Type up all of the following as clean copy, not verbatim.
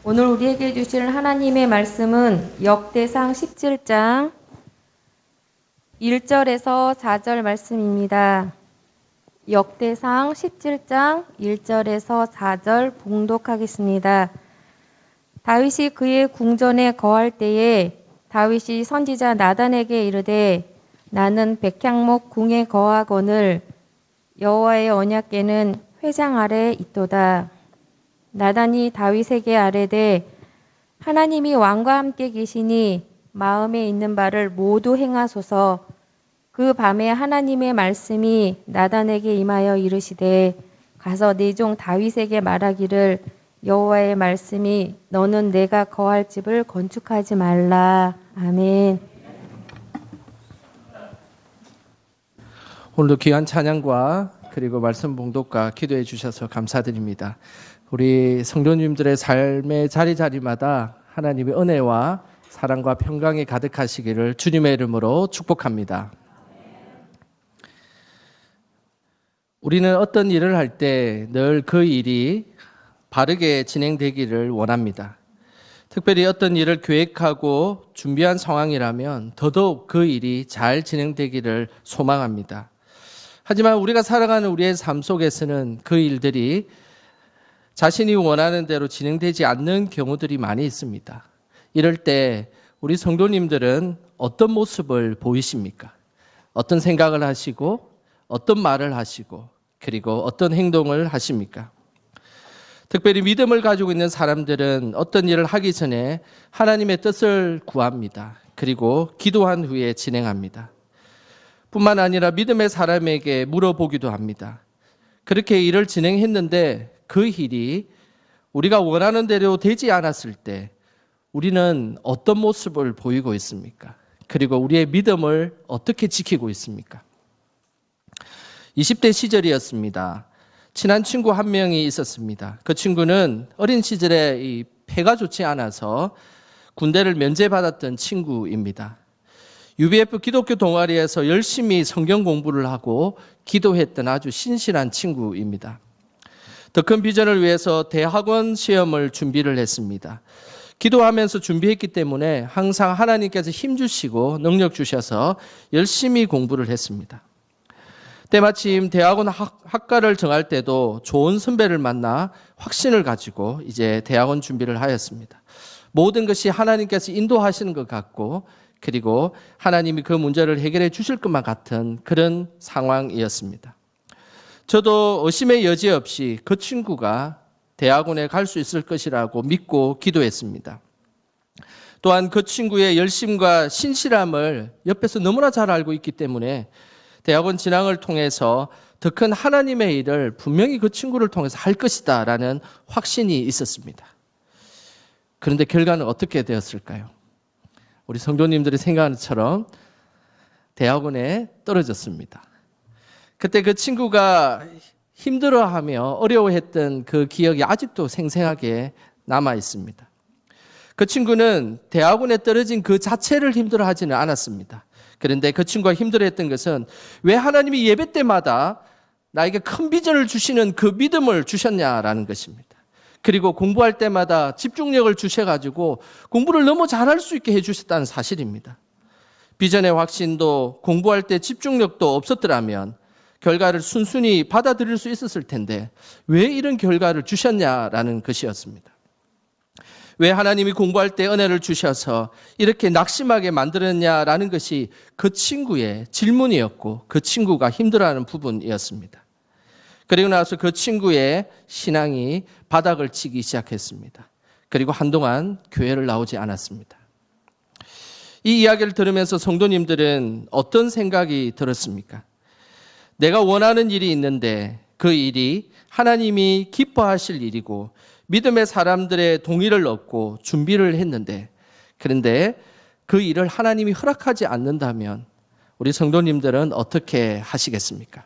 오늘 우리에게 주실 하나님의 말씀은 역대상 17장 1절에서 4절 말씀입니다. 역대상 17장 1절에서 4절 봉독하겠습니다. 다윗이 그의 궁전에 거할 때에 다윗이 선지자 나단에게 이르되 나는 백향목 궁에 거하거늘 여호와의 언약궤는 회장 아래 있도다. 나단이 다윗에게 아뢰되 하나님이 왕과 함께 계시니 마음에 있는 바를 모두 행하소서. 그 밤에 하나님의 말씀이 나단에게 임하여 이르시되 가서 네 종 다윗에게 말하기를 여호와의 말씀이 너는 내가 거할 집을 건축하지 말라. 아멘. 오늘도 귀한 찬양과 그리고 말씀 봉독과 기도해 주셔서 감사드립니다. 우리 성도님들의 삶의 자리자리마다 하나님의 은혜와 사랑과 평강이 가득하시기를 주님의 이름으로 축복합니다. 우리는 어떤 일을 할 때 늘 그 일이 바르게 진행되기를 원합니다. 특별히 어떤 일을 계획하고 준비한 상황이라면 더더욱 그 일이 잘 진행되기를 소망합니다. 하지만 우리가 살아가는 우리의 삶 속에서는 그 일들이 자신이 원하는 대로 진행되지 않는 경우들이 많이 있습니다. 이럴 때 우리 성도님들은 어떤 모습을 보이십니까? 어떤 생각을 하시고 어떤 말을 하시고 그리고 어떤 행동을 하십니까? 특별히 믿음을 가지고 있는 사람들은 어떤 일을 하기 전에 하나님의 뜻을 구합니다. 그리고 기도한 후에 진행합니다. 뿐만 아니라 믿음의 사람에게 물어보기도 합니다. 그렇게 일을 진행했는데 그 일이 우리가 원하는 대로 되지 않았을 때 우리는 어떤 모습을 보이고 있습니까? 그리고 우리의 믿음을 어떻게 지키고 있습니까? 20대 시절이었습니다. 친한 친구 한 명이 있었습니다. 그 친구는 어린 시절에 이 폐가 좋지 않아서 군대를 면제받았던 친구입니다. UBF 기독교 동아리에서 열심히 성경 공부를 하고 기도했던 아주 신실한 친구입니다. 더 큰 비전을 위해서 대학원 시험을 준비를 했습니다. 기도하면서 준비했기 때문에 항상 하나님께서 힘 주시고 능력 주셔서 열심히 공부를 했습니다. 때마침 대학원 학과를 정할 때도 좋은 선배를 만나 확신을 가지고 이제 대학원 준비를 하였습니다. 모든 것이 하나님께서 인도하시는 것 같고 그리고 하나님이 그 문제를 해결해 주실 것만 같은 그런 상황이었습니다. 저도 의심의 여지 없이 그 친구가 대학원에 갈 수 있을 것이라고 믿고 기도했습니다. 또한 그 친구의 열심과 신실함을 옆에서 너무나 잘 알고 있기 때문에 대학원 진학을 통해서 더 큰 하나님의 일을 분명히 그 친구를 통해서 할 것이다 라는 확신이 있었습니다. 그런데 결과는 어떻게 되었을까요? 우리 성도님들이 생각하는 것처럼 대학원에 떨어졌습니다. 그때 그 친구가 힘들어하며 어려워했던 그 기억이 아직도 생생하게 남아 있습니다. 그 친구는 대학원에 떨어진 그 자체를 힘들어하지는 않았습니다. 그런데 그 친구가 힘들어했던 것은 왜 하나님이 예배 때마다 나에게 큰 비전을 주시는 그 믿음을 주셨냐라는 것입니다. 그리고 공부할 때마다 집중력을 주셔가지고 공부를 너무 잘할 수 있게 해주셨다는 사실입니다. 비전의 확신도 공부할 때 집중력도 없었더라면 결과를 순순히 받아들일 수 있었을 텐데 왜 이런 결과를 주셨냐라는 것이었습니다. 왜 하나님이 공부할 때 은혜를 주셔서 이렇게 낙심하게 만들었냐라는 것이 그 친구의 질문이었고 그 친구가 힘들어하는 부분이었습니다. 그리고 나서 그 친구의 신앙이 바닥을 치기 시작했습니다. 그리고 한동안 교회를 나오지 않았습니다. 이 이야기를 들으면서 성도님들은 어떤 생각이 들었습니까? 내가 원하는 일이 있는데 그 일이 하나님이 기뻐하실 일이고 믿음의 사람들의 동의를 얻고 준비를 했는데 그런데 그 일을 하나님이 허락하지 않는다면 우리 성도님들은 어떻게 하시겠습니까?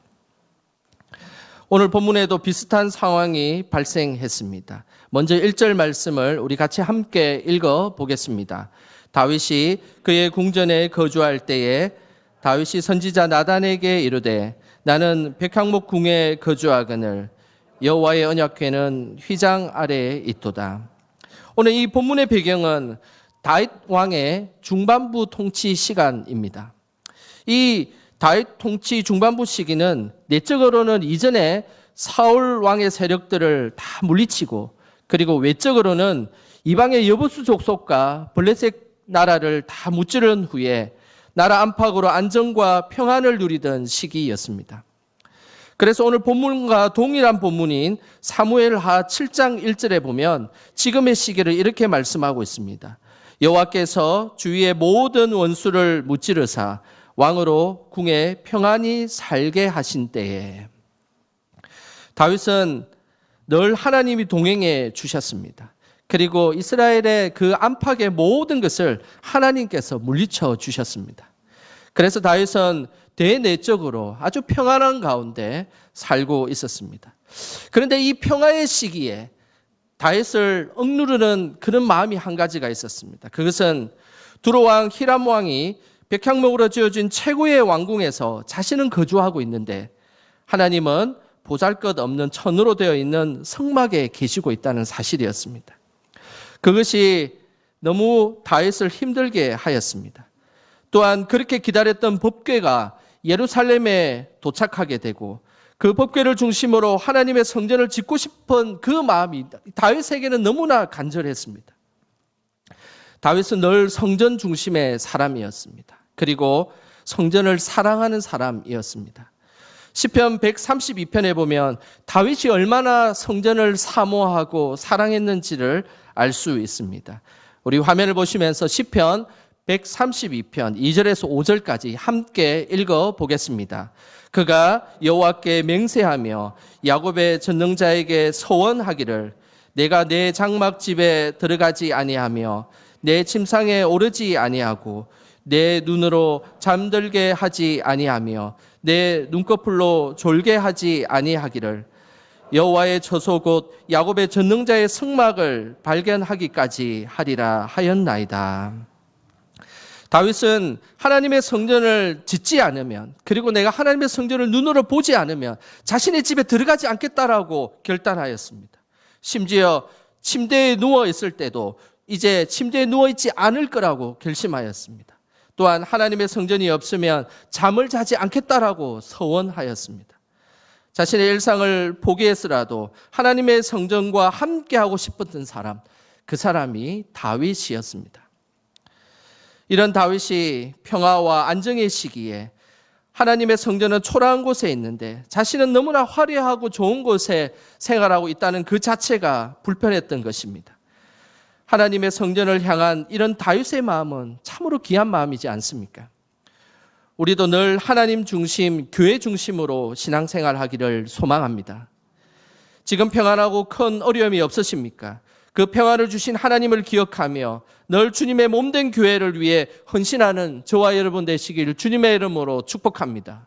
오늘 본문에도 비슷한 상황이 발생했습니다. 먼저 1절 말씀을 우리 같이 함께 읽어보겠습니다. 다윗이 그의 궁전에 거주할 때에 다윗이 선지자 나단에게 이르되 나는 백향목 궁에 거주하거늘 여호와의 언약궤는 휘장 아래에 있도다. 오늘 이 본문의 배경은 다윗 왕의 중반부 통치 시간입니다. 이 다윗 통치 중반부 시기는 내적으로는 이전에 사울 왕의 세력들을 다 물리치고, 그리고 외적으로는 이방의 여부수 족속과 블레셋 나라를 다 무찌른 후에 나라 안팎으로 안정과 평안을 누리던 시기였습니다. 그래서 오늘 본문과 동일한 본문인 사무엘하 7장 1절에 보면 지금의 시기를 이렇게 말씀하고 있습니다. 여호와께서 주위의 모든 원수를 무찌르사 왕으로 궁에 평안히 살게 하신 때에. 다윗은 늘 하나님이 동행해 주셨습니다. 그리고 이스라엘의 그 안팎의 모든 것을 하나님께서 물리쳐 주셨습니다. 그래서 다윗은 대내적으로 아주 평안한 가운데 살고 있었습니다. 그런데 이 평화의 시기에 다윗을 억누르는 그런 마음이 한 가지가 있었습니다. 그것은 두로왕 히람 왕이 백향목으로 지어진 최고의 왕궁에서 자신은 거주하고 있는데 하나님은 보잘것없는 천으로 되어 있는 성막에 계시고 있다는 사실이었습니다. 그것이 너무 다윗을 힘들게 하였습니다. 또한 그렇게 기다렸던 법궤가 예루살렘에 도착하게 되고 그 법궤를 중심으로 하나님의 성전을 짓고 싶은 그 마음이 다윗에게는 너무나 간절했습니다. 다윗은 늘 성전 중심의 사람이었습니다. 그리고 성전을 사랑하는 사람이었습니다. 시편 132편에 보면 다윗이 얼마나 성전을 사모하고 사랑했는지를 알 수 있습니다. 우리 화면을 보시면서 시편 132편 2절에서 5절까지 함께 읽어보겠습니다. 그가 여호와께 맹세하며 야곱의 전능자에게 소원하기를 내가 내 장막집에 들어가지 아니하며 내 침상에 오르지 아니하고 내 눈으로 잠들게 하지 아니하며 내 눈꺼풀로 졸게 하지 아니하기를 여호와의 처소 곧 야곱의 전능자의 성막을 발견하기까지 하리라 하였나이다. 다윗은 하나님의 성전을 짓지 않으면, 그리고 내가 하나님의 성전을 눈으로 보지 않으면 자신의 집에 들어가지 않겠다라고 결단하였습니다. 심지어 침대에 누워 있을 때도 이제 침대에 누워 있지 않을 거라고 결심하였습니다. 또한 하나님의 성전이 없으면 잠을 자지 않겠다라고 서원하였습니다. 자신의 일상을 포기해서라도 하나님의 성전과 함께하고 싶었던 사람, 그 사람이 다윗이었습니다. 이런 다윗이 평화와 안정의 시기에 하나님의 성전은 초라한 곳에 있는데 자신은 너무나 화려하고 좋은 곳에 생활하고 있다는 그 자체가 불편했던 것입니다. 하나님의 성전을 향한 이런 다윗의 마음은 참으로 귀한 마음이지 않습니까? 우리도 늘 하나님 중심, 교회 중심으로 신앙생활 하기를 소망합니다. 지금 평안하고 큰 어려움이 없으십니까? 그 평안을 주신 하나님을 기억하며 늘 주님의 몸된 교회를 위해 헌신하는 저와 여러분 되시기를 주님의 이름으로 축복합니다.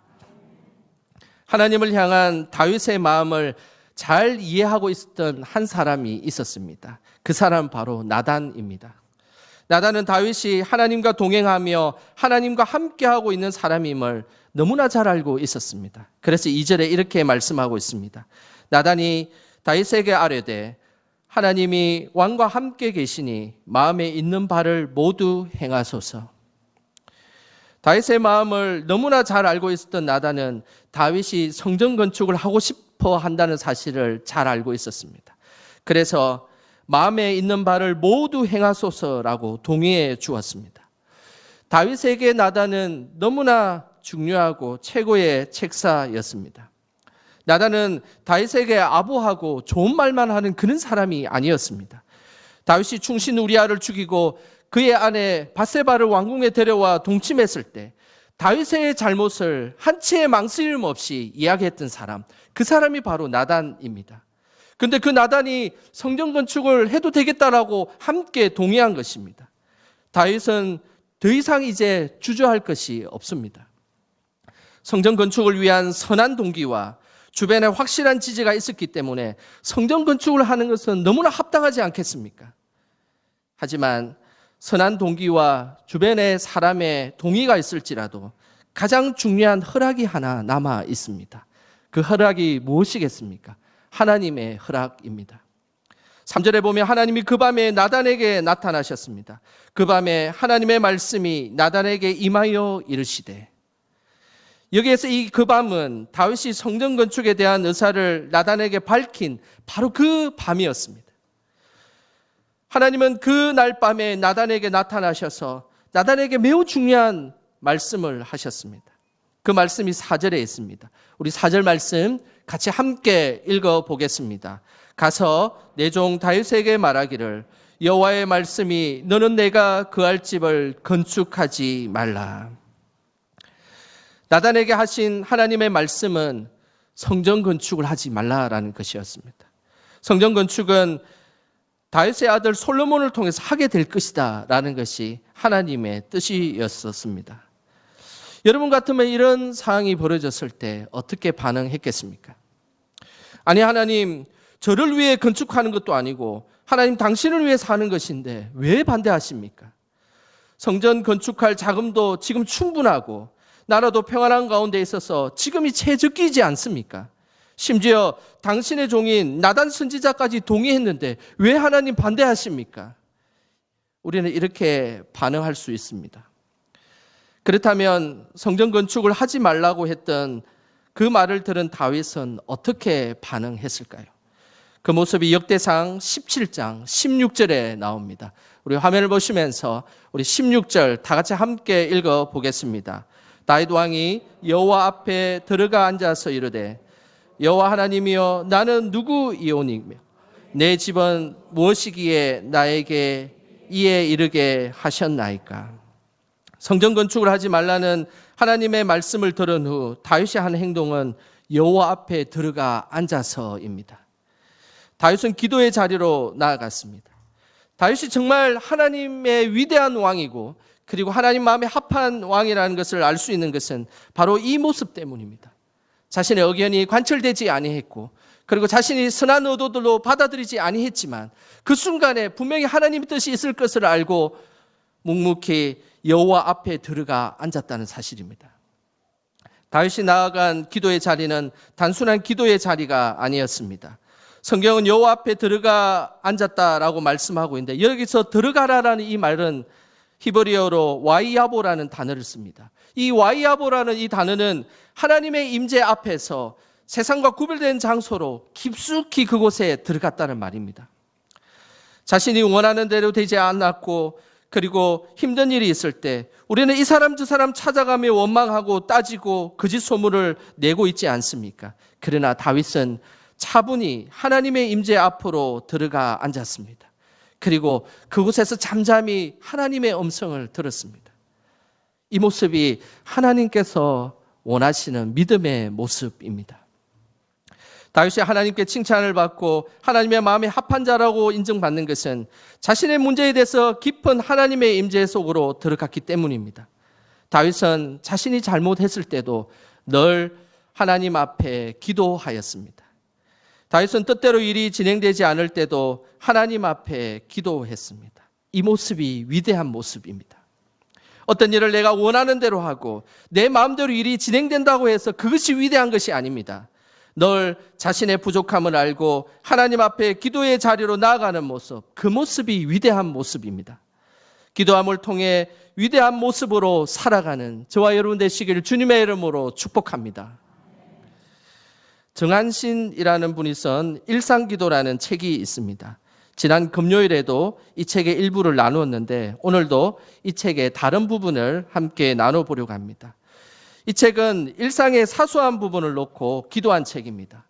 하나님을 향한 다윗의 마음을 잘 이해하고 있었던 한 사람이 있었습니다. 그 사람 바로 나단입니다. 나단은 다윗이 하나님과 동행하며 하나님과 함께하고 있는 사람임을 너무나 잘 알고 있었습니다. 그래서 2절에 이렇게 말씀하고 있습니다. 나단이 다윗에게 아뢰되 하나님이 왕과 함께 계시니 마음에 있는 바를 모두 행하소서. 다윗의 마음을 너무나 잘 알고 있었던 나단은 다윗이 성전 건축을 하고 싶어 한다는 사실을 잘 알고 있었습니다. 그래서 마음에 있는 바를 모두 행하소서라고 동의해 주었습니다. 다윗에게 나단은 너무나 중요하고 최고의 책사였습니다. 나단은 다윗에게 아부하고 좋은 말만 하는 그런 사람이 아니었습니다. 다윗이 충신 우리아를 죽이고 그의 아내 밧세바를 왕궁에 데려와 동침했을 때 다윗의 잘못을 한 채의 망설임 없이 이야기했던 사람, 그 사람이 바로 나단입니다. 근데 그 나단이 성전 건축을 해도 되겠다라고 함께 동의한 것입니다. 다윗은 더 이상 이제 주저할 것이 없습니다. 성전 건축을 위한 선한 동기와 주변에 확실한 지지가 있었기 때문에 성전 건축을 하는 것은 너무나 합당하지 않겠습니까? 하지만 선한 동기와 주변의 사람의 동의가 있을지라도 가장 중요한 허락이 하나 남아 있습니다. 그 허락이 무엇이겠습니까? 하나님의 허락입니다. 3절에 보면 하나님이 그 밤에 나단에게 나타나셨습니다. 그 밤에 하나님의 말씀이 나단에게 임하여 이르시되, 여기에서 이 그 밤은 다윗이 성전 건축에 대한 의사를 나단에게 밝힌 바로 그 밤이었습니다. 하나님은 그 날 밤에 나단에게 나타나셔서 나단에게 매우 중요한 말씀을 하셨습니다. 그 말씀이 4절에 있습니다. 우리 4절 말씀 같이 함께 읽어보겠습니다. 가서 내 종 다윗에게 말하기를 여호와의 말씀이 너는 내가 거할 집을 건축하지 말라. 나단에게 하신 하나님의 말씀은 성전 건축을 하지 말라라는 것이었습니다. 성전 건축은 다윗의 아들 솔로몬을 통해서 하게 될 것이다 라는 것이 하나님의 뜻이었습니다. 여러분 같으면 이런 상황이 벌어졌을 때 어떻게 반응했겠습니까? 아니, 하나님, 저를 위해 건축하는 것도 아니고 하나님 당신을 위해서 하는 것인데 왜 반대하십니까? 성전 건축할 자금도 지금 충분하고 나라도 평안한 가운데 있어서 지금이 최적기이지 않습니까? 심지어 당신의 종인 나단 선지자까지 동의했는데 왜 하나님 반대하십니까? 우리는 이렇게 반응할 수 있습니다. 그렇다면 성전 건축을 하지 말라고 했던 그 말을 들은 다윗은 어떻게 반응했을까요? 그 모습이 역대상 17장 16절에 나옵니다. 우리 화면을 보시면서 우리 16절 다 같이 함께 읽어보겠습니다. 다윗 왕이 여호와 앞에 들어가 앉아서 이르되 여호와 하나님이여 나는 누구이오니며 내 집은 무엇이기에 나에게 이에 이르게 하셨나이까. 성전 건축을 하지 말라는 하나님의 말씀을 들은 후 다윗이 한 행동은 여호와 앞에 들어가 앉아서입니다. 다윗은 기도의 자리로 나아갔습니다. 다윗이 정말 하나님의 위대한 왕이고 그리고 하나님 마음에 합한 왕이라는 것을 알 수 있는 것은 바로 이 모습 때문입니다. 자신의 의견이 관철되지 아니했고 그리고 자신이 선한 의도들로 받아들이지 아니했지만 그 순간에 분명히 하나님의 뜻이 있을 것을 알고 묵묵히 여호와 앞에 들어가 앉았다는 사실입니다. 다윗이 나아간 기도의 자리는 단순한 기도의 자리가 아니었습니다. 성경은 여호와 앞에 들어가 앉았다라고 말씀하고 있는데 여기서 들어가라라는 이 말은 히브리어로 와이야보라는 단어를 씁니다. 이 와이야보라는 이 단어는 하나님의 임재 앞에서 세상과 구별된 장소로 깊숙이 그곳에 들어갔다는 말입니다. 자신이 원하는 대로 되지 않았고 그리고 힘든 일이 있을 때 우리는 이 사람 저 사람 찾아가며 원망하고 따지고 거짓 소문을 내고 있지 않습니까? 그러나 다윗은 차분히 하나님의 임재 앞으로 들어가 앉았습니다. 그리고 그곳에서 잠잠히 하나님의 음성을 들었습니다. 이 모습이 하나님께서 원하시는 믿음의 모습입니다. 다윗이 하나님께 칭찬을 받고 하나님의 마음에 합한 자라고 인정받는 것은 자신의 문제에 대해서 깊은 하나님의 임재 속으로 들어갔기 때문입니다. 다윗은 자신이 잘못했을 때도 늘 하나님 앞에 기도하였습니다. 다윗은 뜻대로 일이 진행되지 않을 때도 하나님 앞에 기도했습니다. 이 모습이 위대한 모습입니다. 어떤 일을 내가 원하는 대로 하고 내 마음대로 일이 진행된다고 해서 그것이 위대한 것이 아닙니다. 늘 자신의 부족함을 알고 하나님 앞에 기도의 자리로 나아가는 모습, 그 모습이 위대한 모습입니다. 기도함을 통해 위대한 모습으로 살아가는 저와 여러분 되시기를 주님의 이름으로 축복합니다. 정한신이라는 분이 쓴 일상기도라는 책이 있습니다. 지난 금요일에도 이 책의 일부를 나누었는데 오늘도 이 책의 다른 부분을 함께 나눠보려고 합니다. 이 책은 일상의 사소한 부분을 놓고 기도한 책입니다.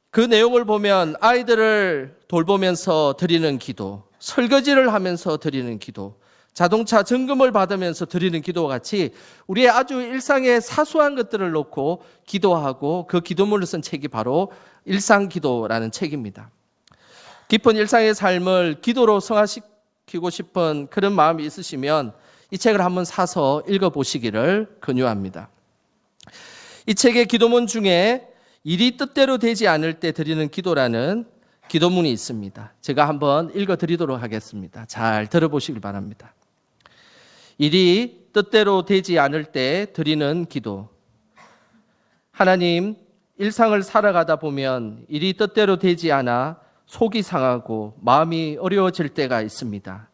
그 내용을 보면 아이들을 돌보면서 드리는 기도, 설거지를 하면서 드리는 기도, 자동차 점검을 받으면서 드리는 기도와 같이 우리의 아주 일상의 사소한 것들을 놓고 기도하고 그 기도문을 쓴 책이 바로 일상기도라는 책입니다. 깊은 일상의 삶을 기도로 성화시키고 싶은 그런 마음이 있으시면 이 책을 한번 사서 읽어보시기를 권유합니다. 이 책의 기도문 중에 일이 뜻대로 되지 않을 때 드리는 기도라는 기도문이 있습니다. 제가 한번 읽어드리도록 하겠습니다. 잘 들어보시길 바랍니다. 일이 뜻대로 되지 않을 때 드리는 기도. 하나님, 일상을 살아가다 보면 일이 뜻대로 되지 않아 속이 상하고 마음이 어려워질 때가 있습니다.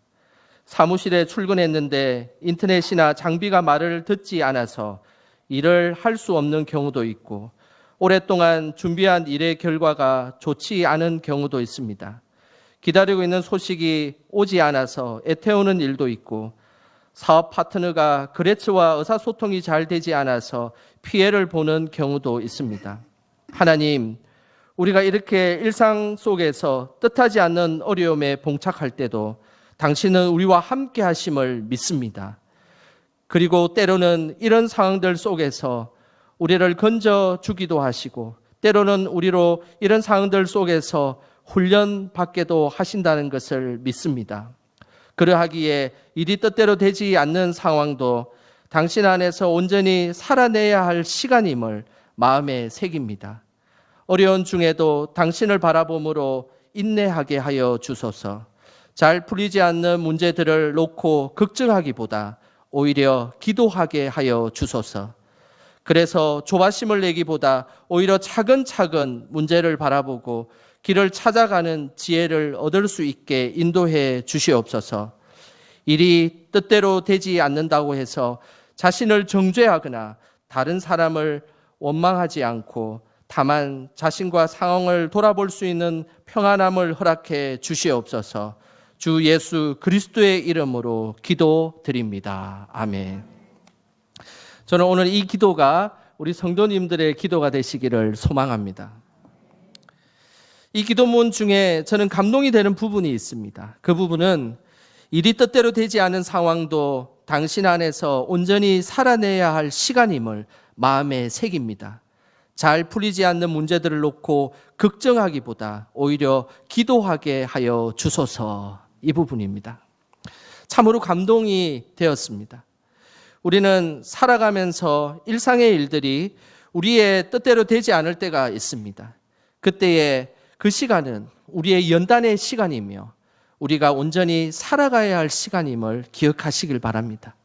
사무실에 출근했는데 인터넷이나 장비가 말을 듣지 않아서 일을 할 수 없는 경우도 있고, 오랫동안 준비한 일의 결과가 좋지 않은 경우도 있습니다. 기다리고 있는 소식이 오지 않아서 애태우는 일도 있고, 사업 파트너가 거래처와 의사소통이 잘 되지 않아서 피해를 보는 경우도 있습니다. 하나님, 우리가 이렇게 일상 속에서 뜻하지 않는 어려움에 봉착할 때도 당신은 우리와 함께 하심을 믿습니다. 그리고 때로는 이런 상황들 속에서 우리를 건져주기도 하시고, 때로는 우리로 이런 상황들 속에서 훈련받게도 하신다는 것을 믿습니다. 그러하기에 일이 뜻대로 되지 않는 상황도 당신 안에서 온전히 살아내야 할 시간임을 마음에 새깁니다. 어려운 중에도 당신을 바라봄으로 인내하게 하여 주소서. 잘 풀리지 않는 문제들을 놓고 걱정하기보다 오히려 기도하게 하여 주소서. 그래서 조바심을 내기보다 오히려 차근차근 문제를 바라보고 길을 찾아가는 지혜를 얻을 수 있게 인도해 주시옵소서. 일이 뜻대로 되지 않는다고 해서 자신을 정죄하거나 다른 사람을 원망하지 않고 다만 자신과 상황을 돌아볼 수 있는 평안함을 허락해 주시옵소서. 주 예수 그리스도의 이름으로 기도드립니다. 아멘. 저는 오늘 이 기도가 우리 성도님들의 기도가 되시기를 소망합니다. 이 기도문 중에 저는 감동이 되는 부분이 있습니다. 그 부분은 일이 뜻대로 되지 않은 상황도 당신 안에서 온전히 살아내야 할 시간임을 마음에 새깁니다. 잘 풀리지 않는 문제들을 놓고 걱정하기보다 오히려 기도하게 하여 주소서. 이 부분입니다. 참으로 감동이 되었습니다. 우리는 살아가면서 일상의 일들이 우리의 뜻대로 되지 않을 때가 있습니다. 그때에 그 시간은 우리의 연단의 시간이며 우리가 온전히 살아가야 할 시간임을 기억하시길 바랍니다.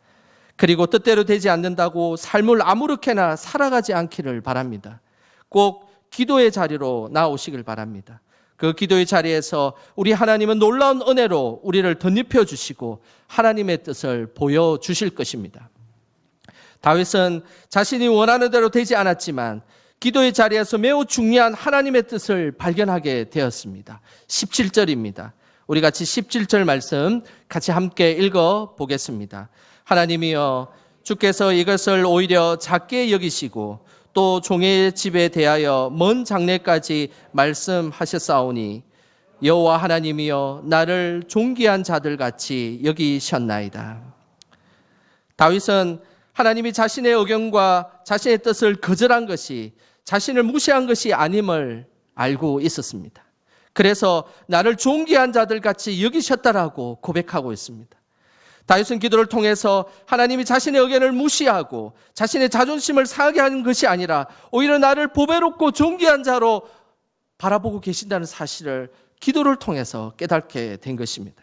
그리고 뜻대로 되지 않는다고 삶을 아무렇게나 살아가지 않기를 바랍니다. 꼭 기도의 자리로 나오시길 바랍니다. 그 기도의 자리에서 우리 하나님은 놀라운 은혜로 우리를 덧입혀 주시고 하나님의 뜻을 보여주실 것입니다. 다윗은 자신이 원하는 대로 되지 않았지만 기도의 자리에서 매우 중요한 하나님의 뜻을 발견하게 되었습니다. 17절입니다. 우리 같이 17절 말씀 같이 함께 읽어 보겠습니다. 하나님이여, 주께서 이것을 오히려 작게 여기시고 또 종의 집에 대하여 먼 장래까지 말씀하셨사오니 여호와 하나님이여, 나를 존귀한 자들같이 여기셨나이다. 다윗은 하나님이 자신의 의견과 자신의 뜻을 거절한 것이 자신을 무시한 것이 아님을 알고 있었습니다. 그래서 나를 존귀한 자들같이 여기셨다라고 고백하고 있습니다. 다윗은 기도를 통해서 하나님이 자신의 의견을 무시하고 자신의 자존심을 상하게 하는 것이 아니라 오히려 나를 보배롭고 존귀한 자로 바라보고 계신다는 사실을 기도를 통해서 깨닫게 된 것입니다.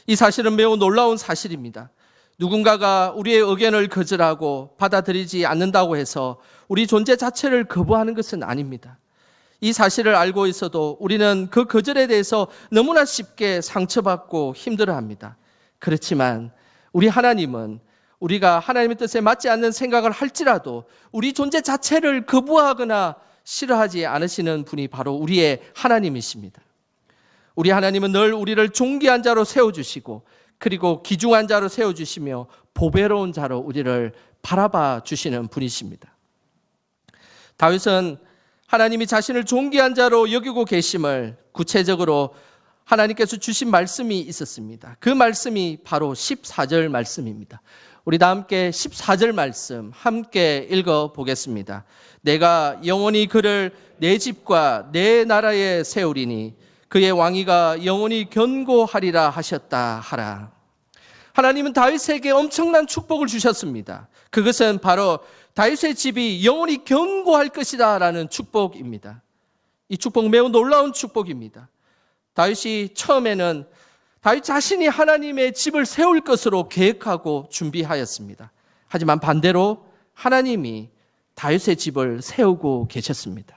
이 사실은 매우 놀라운 사실입니다. 누군가가 우리의 의견을 거절하고 받아들이지 않는다고 해서 우리 존재 자체를 거부하는 것은 아닙니다. 이 사실을 알고 있어도 우리는 그 거절에 대해서 너무나 쉽게 상처받고 힘들어합니다. 그렇지만 우리 하나님은 우리가 하나님의 뜻에 맞지 않는 생각을 할지라도 우리 존재 자체를 거부하거나 싫어하지 않으시는 분이 바로 우리의 하나님이십니다. 우리 하나님은 늘 우리를 존귀한 자로 세워주시고 그리고 귀중한 자로 세워주시며 보배로운 자로 우리를 바라봐 주시는 분이십니다. 다윗은 하나님이 자신을 존귀한 자로 여기고 계심을 구체적으로 하나님께서 주신 말씀이 있었습니다. 그 말씀이 바로 14절 말씀입니다. 우리 다 함께 14절 말씀 함께 읽어보겠습니다. 내가 영원히 그를 내 집과 내 나라에 세우리니 그의 왕위가 영원히 견고하리라 하셨다 하라. 하나님은 다윗에게 엄청난 축복을 주셨습니다. 그것은 바로 다윗의 집이 영원히 견고할 것이다 라는 축복입니다. 이 축복 매우 놀라운 축복입니다. 다윗이 처음에는 다윗 자신이 하나님의 집을 세울 것으로 계획하고 준비하였습니다. 하지만 반대로 하나님이 다윗의 집을 세우고 계셨습니다.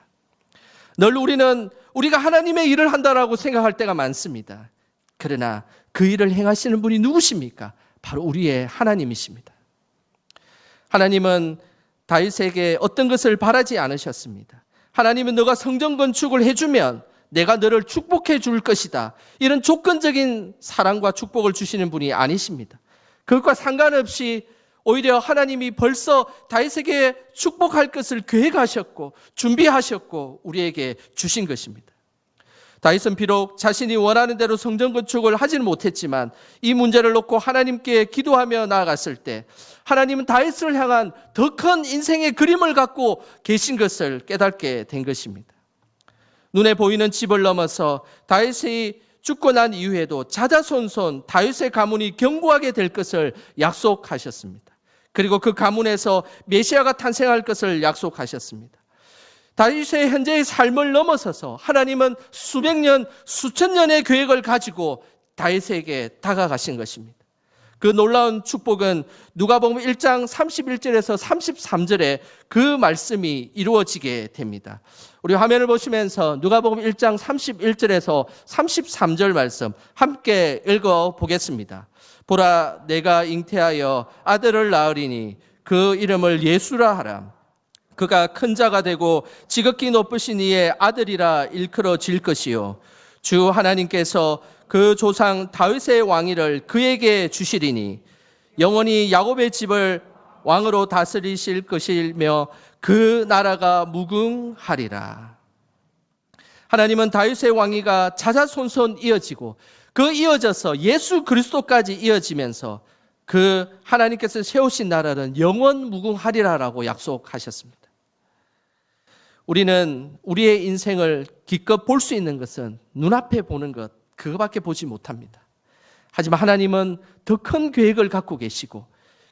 늘 우리는 우리가 하나님의 일을 한다라고 생각할 때가 많습니다. 그러나 그 일을 행하시는 분이 누구십니까? 바로 우리의 하나님이십니다. 하나님은 다윗에게 어떤 것을 바라지 않으셨습니다. 하나님은 너가 성전 건축을 해주면 내가 너를 축복해 줄 것이다. 이런 조건적인 사랑과 축복을 주시는 분이 아니십니다. 그것과 상관없이 오히려 하나님이 벌써 다윗에게 축복할 것을 계획하셨고 준비하셨고 우리에게 주신 것입니다. 다윗은 비록 자신이 원하는 대로 성전 건축을 하지는 못했지만 이 문제를 놓고 하나님께 기도하며 나아갔을 때 하나님은 다윗을 향한 더 큰 인생의 그림을 갖고 계신 것을 깨닫게 된 것입니다. 눈에 보이는 집을 넘어서 다윗이 죽고 난 이후에도 자자손손 다윗의 가문이 견고하게 될 것을 약속하셨습니다. 그리고 그 가문에서 메시아가 탄생할 것을 약속하셨습니다. 다윗의 현재의 삶을 넘어서서 하나님은 수백 년, 수천 년의 계획을 가지고 다윗에게 다가가신 것입니다. 그 놀라운 축복은 누가복음 1장 31절에서 33절에 그 말씀이 이루어지게 됩니다. 우리 화면을 보시면서 누가복음 1장 31절에서 33절 말씀 함께 읽어보겠습니다. 보라, 내가 잉태하여 아들을 낳으리니 그 이름을 예수라 하라. 그가 큰 자가 되고 지극히 높으신 이의 아들이라 일컬어질 것이요 주 하나님께서 그 조상 다윗의 왕위를 그에게 주시리니 영원히 야곱의 집을 왕으로 다스리실 것이며 그 나라가 무궁하리라. 하나님은 다윗의 왕위가 자자손손 이어지고 그 이어져서 예수 그리스도까지 이어지면서 그 하나님께서 세우신 나라는 영원 무궁하리라라고 약속하셨습니다. 우리는 우리의 인생을 기껏 볼 수 있는 것은 눈앞에 보는 것, 그거밖에 보지 못합니다. 하지만 하나님은 더 큰 계획을 갖고 계시고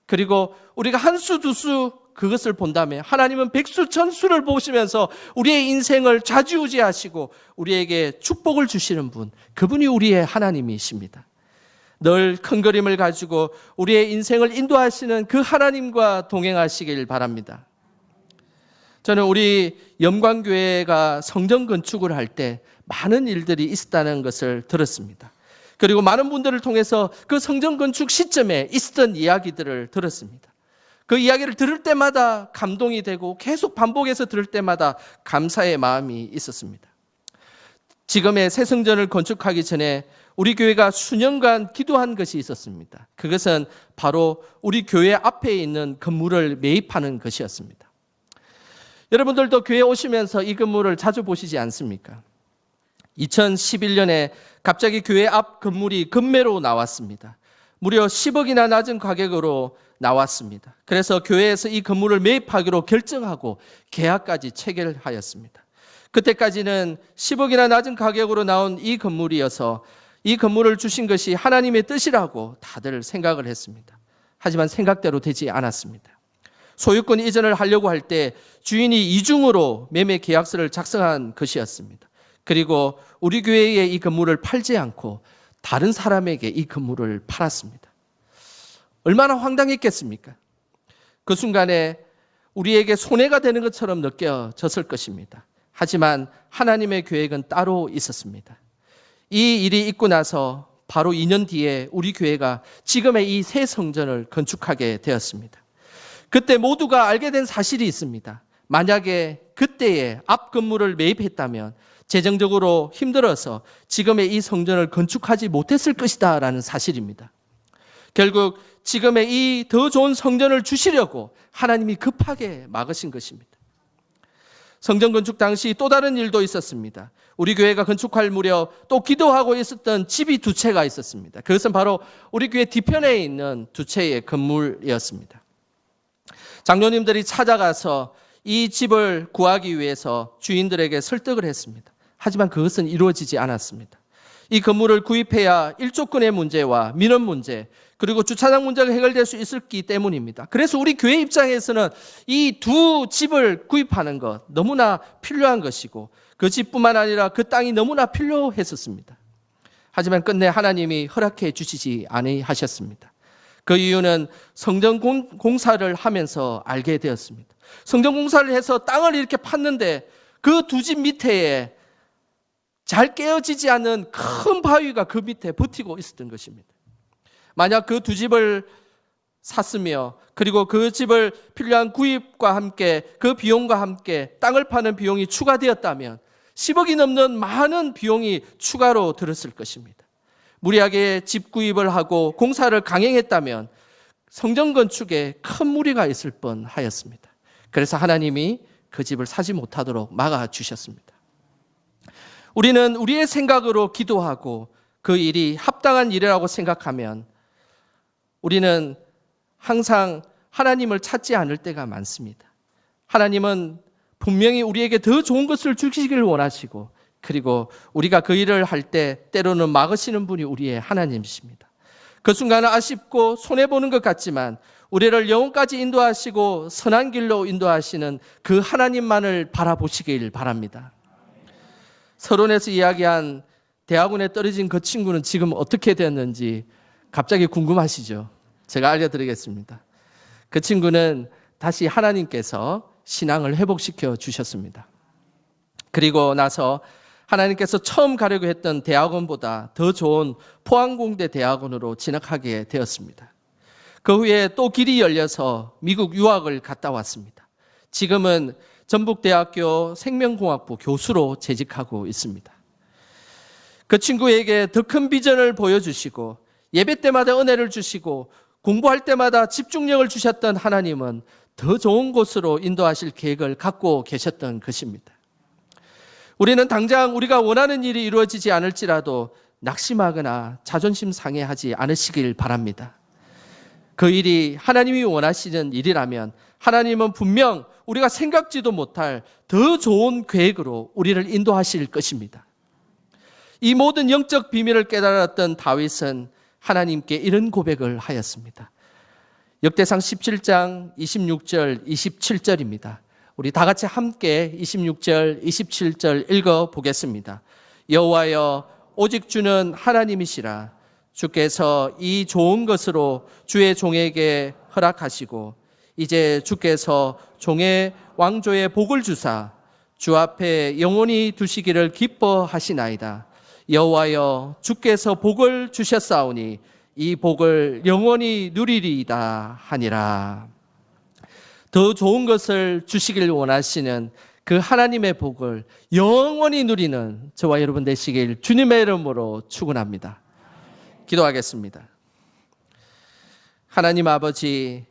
그리고 우리가 한 수 두 수 그것을 본다면 하나님은 백수 천수를 보시면서 우리의 인생을 좌지우지하시고 우리에게 축복을 주시는 분, 그분이 우리의 하나님이십니다. 늘 큰 그림을 가지고 우리의 인생을 인도하시는 그 하나님과 동행하시길 바랍니다. 저는 우리 영광교회가 성전 건축을 할 때 많은 일들이 있었다는 것을 들었습니다. 그리고 많은 분들을 통해서 그 성전 건축 시점에 있었던 이야기들을 들었습니다. 그 이야기를 들을 때마다 감동이 되고 계속 반복해서 들을 때마다 감사의 마음이 있었습니다. 지금의 새 성전을 건축하기 전에 우리 교회가 수년간 기도한 것이 있었습니다. 그것은 바로 우리 교회 앞에 있는 건물을 매입하는 것이었습니다. 여러분들도 교회 오시면서 이 건물을 자주 보시지 않습니까? 2011년에 갑자기 교회 앞 건물이 급매로 나왔습니다. 무려 10억이나 낮은 가격으로 나왔습니다. 그래서 교회에서 이 건물을 매입하기로 결정하고 계약까지 체결하였습니다. 그때까지는 10억이나 낮은 가격으로 나온 이 건물이어서 이 건물을 주신 것이 하나님의 뜻이라고 다들 생각을 했습니다. 하지만 생각대로 되지 않았습니다. 소유권 이전을 하려고 할 때 주인이 이중으로 매매 계약서를 작성한 것이었습니다. 그리고 우리 교회에 이 건물을 팔지 않고 다른 사람에게 이 건물을 팔았습니다. 얼마나 황당했겠습니까? 그 순간에 우리에게 손해가 되는 것처럼 느껴졌을 것입니다. 하지만 하나님의 계획은 따로 있었습니다. 이 일이 있고 나서 바로 2년 뒤에 우리 교회가 지금의 이 새 성전을 건축하게 되었습니다. 그때 모두가 알게 된 사실이 있습니다. 만약에 그때에 앞 건물을 매입했다면 재정적으로 힘들어서 지금의 이 성전을 건축하지 못했을 것이다 라는 사실입니다. 결국 지금의 이 더 좋은 성전을 주시려고 하나님이 급하게 막으신 것입니다. 성전 건축 당시 또 다른 일도 있었습니다. 우리 교회가 건축할 무렵 또 기도하고 있었던 집이 두 채가 있었습니다. 그것은 바로 우리 교회 뒤편에 있는 두 채의 건물이었습니다. 장로님들이 찾아가서 이 집을 구하기 위해서 주인들에게 설득을 했습니다. 하지만 그것은 이루어지지 않았습니다. 이 건물을 구입해야 일조권의 문제와 민원 문제, 그리고 주차장 문제가 해결될 수 있었기 때문입니다. 그래서 우리 교회 입장에서는 이 두 집을 구입하는 것 너무나 필요한 것이고 그 집뿐만 아니라 그 땅이 너무나 필요했었습니다. 하지만 끝내 하나님이 허락해 주시지 아니하셨습니다. 그 이유는 성전 공사를 하면서 알게 되었습니다. 성전 공사를 해서 땅을 이렇게 팠는데 그 두 집 밑에 잘 깨어지지 않는 큰 바위가 그 밑에 버티고 있었던 것입니다. 만약 그 두 집을 샀으며 그리고 그 집을 필요한 구입과 함께 그 비용과 함께 땅을 파는 비용이 추가되었다면 10억이 넘는 많은 비용이 추가로 들었을 것입니다. 무리하게 집 구입을 하고 공사를 강행했다면 성전 건축에 큰 무리가 있을 뻔하였습니다. 그래서 하나님이 그 집을 사지 못하도록 막아주셨습니다. 우리는 우리의 생각으로 기도하고 그 일이 합당한 일이라고 생각하면 우리는 항상 하나님을 찾지 않을 때가 많습니다. 하나님은 분명히 우리에게 더 좋은 것을 주시기를 원하시고 그리고 우리가 그 일을 할 때 때로는 막으시는 분이 우리의 하나님이십니다. 그 순간은 아쉽고 손해보는 것 같지만 우리를 영혼까지 인도하시고 선한 길로 인도하시는 그 하나님만을 바라보시길 바랍니다. 서론에서 이야기한 대학원에 떨어진 그 친구는 지금 어떻게 되었는지 갑자기 궁금하시죠? 제가 알려드리겠습니다. 그 친구는 다시 하나님께서 신앙을 회복시켜 주셨습니다. 그리고 나서 하나님께서 처음 가려고 했던 대학원보다 더 좋은 포항공대 대학원으로 진학하게 되었습니다. 그 후에 또 길이 열려서 미국 유학을 갔다 왔습니다. 지금은 전북대학교 생명공학부 교수로 재직하고 있습니다. 그 친구에게 더 큰 비전을 보여주시고 예배 때마다 은혜를 주시고 공부할 때마다 집중력을 주셨던 하나님은 더 좋은 곳으로 인도하실 계획을 갖고 계셨던 것입니다. 우리는 당장 우리가 원하는 일이 이루어지지 않을지라도 낙심하거나 자존심 상해하지 않으시길 바랍니다. 그 일이 하나님이 원하시는 일이라면 하나님은 분명 우리가 생각지도 못할 더 좋은 계획으로 우리를 인도하실 것입니다. 이 모든 영적 비밀을 깨달았던 다윗은 하나님께 이런 고백을 하였습니다. 역대상 17장 26절 27절입니다. 우리 다 같이 함께 26절 27절 읽어보겠습니다. 여호와여 오직 주는 하나님이시라. 주께서 이 좋은 것으로 주의 종에게 허락하시고 이제 주께서 종의 왕조에 복을 주사 주 앞에 영원히 두시기를 기뻐하시나이다. 여호와여 주께서 복을 주셨사오니 이 복을 영원히 누리리이다 하니라. 더 좋은 것을 주시길 원하시는 그 하나님의 복을 영원히 누리는 저와 여러분 되시길 주님의 이름으로 축원합니다. 기도하겠습니다. 하나님 아버지,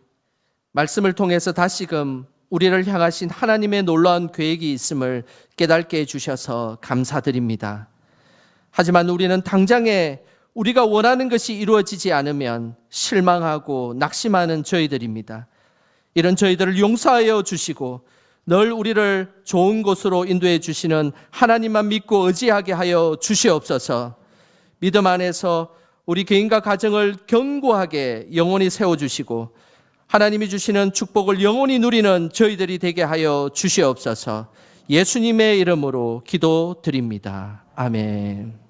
말씀을 통해서 다시금 우리를 향하신 하나님의 놀라운 계획이 있음을 깨닫게 해주셔서 감사드립니다. 하지만 우리는 당장에 우리가 원하는 것이 이루어지지 않으면 실망하고 낙심하는 저희들입니다. 이런 저희들을 용서하여 주시고 늘 우리를 좋은 곳으로 인도해 주시는 하나님만 믿고 의지하게 하여 주시옵소서. 믿음 안에서 우리 개인과 가정을 견고하게 영원히 세워주시고 하나님이 주시는 축복을 영원히 누리는 저희들이 되게 하여 주시옵소서. 예수님의 이름으로 기도드립니다. 아멘.